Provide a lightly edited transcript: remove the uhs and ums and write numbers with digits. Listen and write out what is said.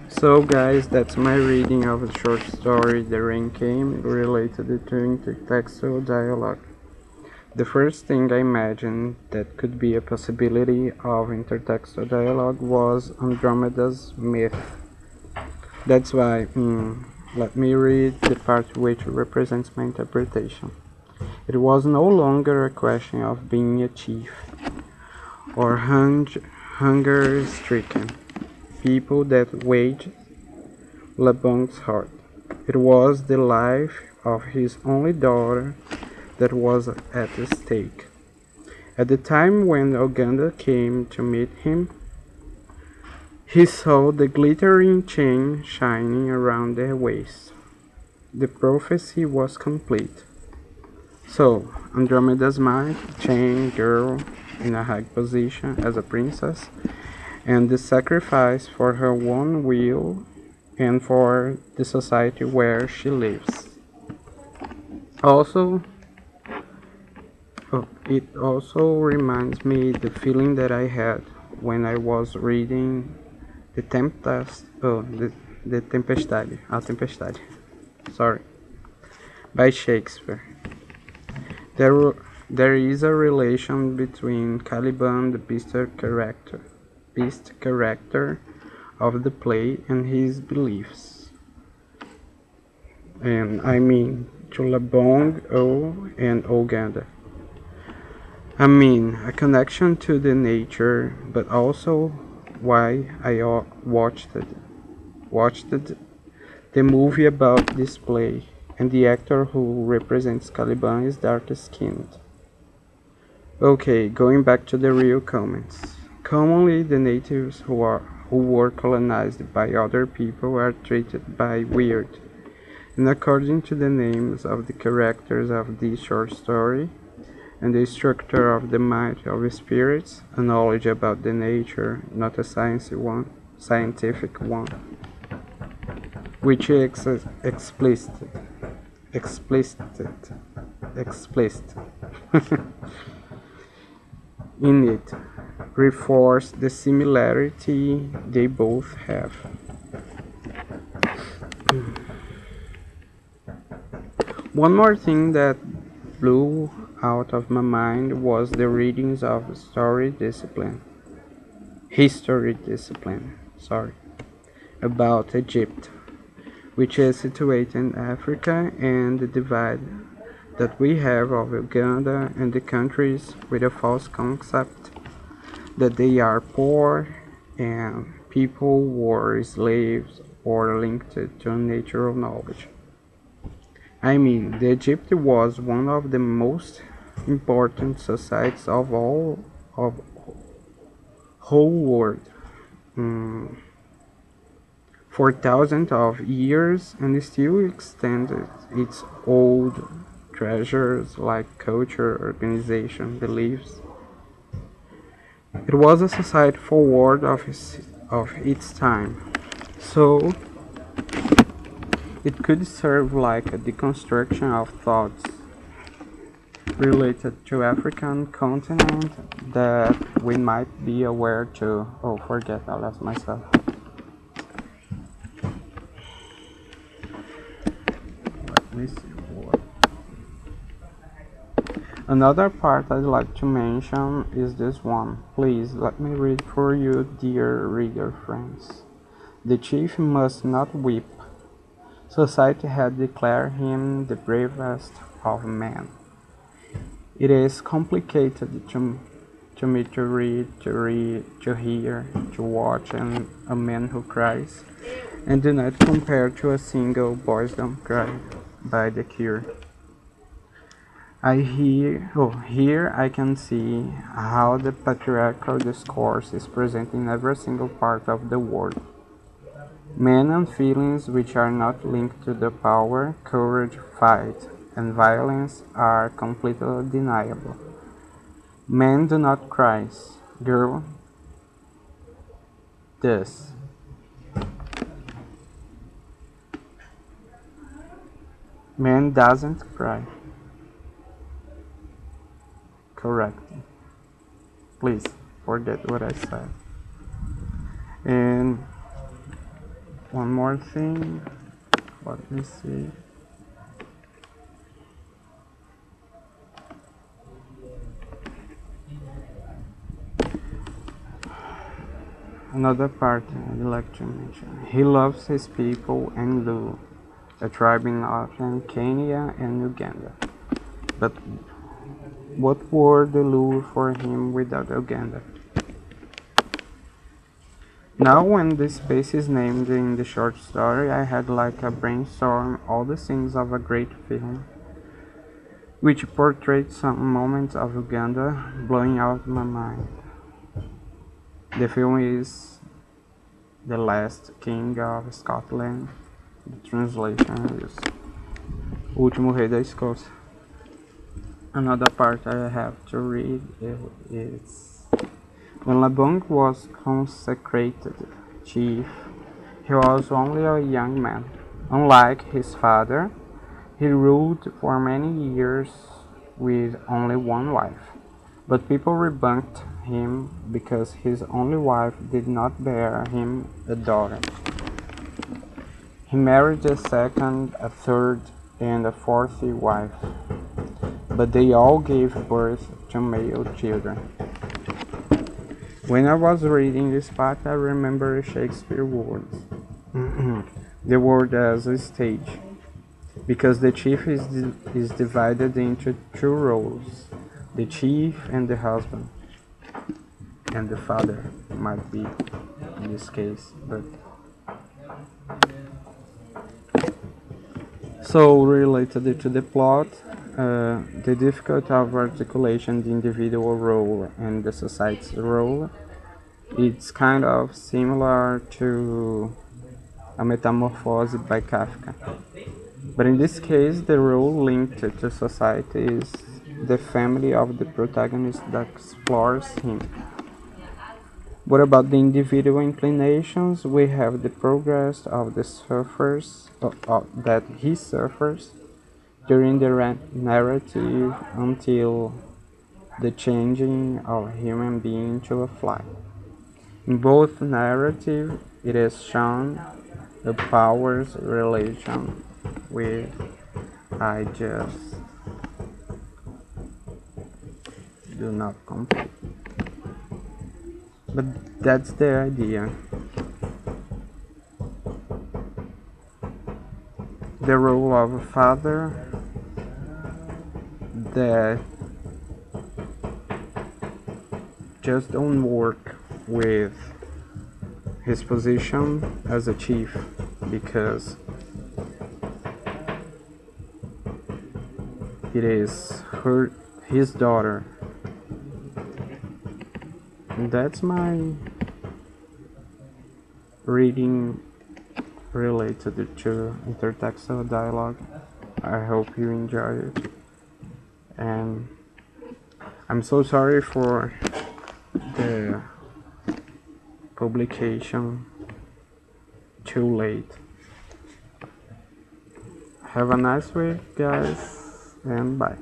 So guys, that's my reading of the short story The Rain Came related to intertextual dialogue. The first thing I imagined that could be a possibility of intertextual dialogue was Andromeda's myth. That's why, let me read the part which represents my interpretation. It was no longer a question of being a chief or hunger-stricken people that waged Labong's heart. It was the life of his only daughter that was at stake. At the time when Uganda came to meet him, he saw the glittering chain shining around their waist. The prophecy was complete. So, Andromeda's mind, chain girl in a high position as a princess, and the sacrifice for her own will and for the society where she lives. Also, it also reminds me the feeling that I had when I was reading the Tempestade, A Tempestade, sorry, by Shakespeare. There, there is a relation between Caliban, the beast character of the play, and his beliefs. And I mean Chulabong O and Oganda. I mean a connection to the nature, but also why I watched the movie about this play, and the actor who represents Caliban is dark skinned. Okay, going back to the real comments. Commonly, the natives who were colonized by other people are treated by weird. And according to the names of the characters of this short story and the structure of the mind of spirits, a knowledge about the nature, not a scientific one, which is explicit in it, reinforce the similarity they both have. One more thing that blew out of my mind was the readings of history discipline, sorry, about Egypt, which is situated in Africa, and the divide that we have of Uganda and the countries with a false concept that they are poor and people were slaves or linked to natural knowledge. I mean, the Egypt was one of the most important societies of whole world for thousands of years and still extended its old treasures like culture, organization, beliefs. It was a society forward of its time. So it could serve like a deconstruction of thoughts related to African continent that we might be aware to. Oh, forget, I lost myself. Let me see what. Another part I'd like to mention is this one. Please let me read for you, dear reader friends. The chief must not weep. Society had declared him the bravest of men. It is complicated to me to read, to hear, to watch a man who cries, and do not compare to a single boys don't cry by The Cure. Here I can see how the patriarchal discourse is present in every single part of the world. Men and feelings which are not linked to the power, courage, fight, and violence are completely deniable. Men do not cry. Girl does. Man doesn't cry. Correct. Please. forget what I said. And one more thing, let me see. Another part I'd like to mention. He loves his people and Lu, a tribe in northern Kenya and Uganda. But what were the Lu for him without Uganda? Now when this space is named in the short story, I had like a brainstorm all the scenes of a great film, which portrayed some moments of Uganda blowing out my mind. The film is The Last King of Scotland. The translation is O Último Rei da Escócia. Another part I have to read is when Labong was consecrated chief, he was only a young man. Unlike his father, he ruled for many years with only one wife. But people rebunked him because his only wife did not bear him a daughter. He married a second, a third, and a fourth wife, but they all gave birth to male children. When I was reading this part, I remember Shakespeare's words. The word as a stage, because the chief is divided into two roles, the chief and the husband, and the father might be in this case, but so related to the plot, the difficulty of articulation the individual role and the society's role, it's kind of similar to a metamorphose by Kafka. But in this case, the role linked to society is the family of the protagonist that explores him. What about the individual inclinations? We have the progress of the suffers that he suffers during the narrative until the changing of a human being to a fly. In both narratives, it is shown the power's relation with I just do not complete. But that's the idea. The role of a father that just don't work with his position as a chief because it is his daughter. And that's my reading related to intertextual dialogue. I hope you enjoy it. And I'm so sorry for the publication too late. Have a nice week, guys, and bye.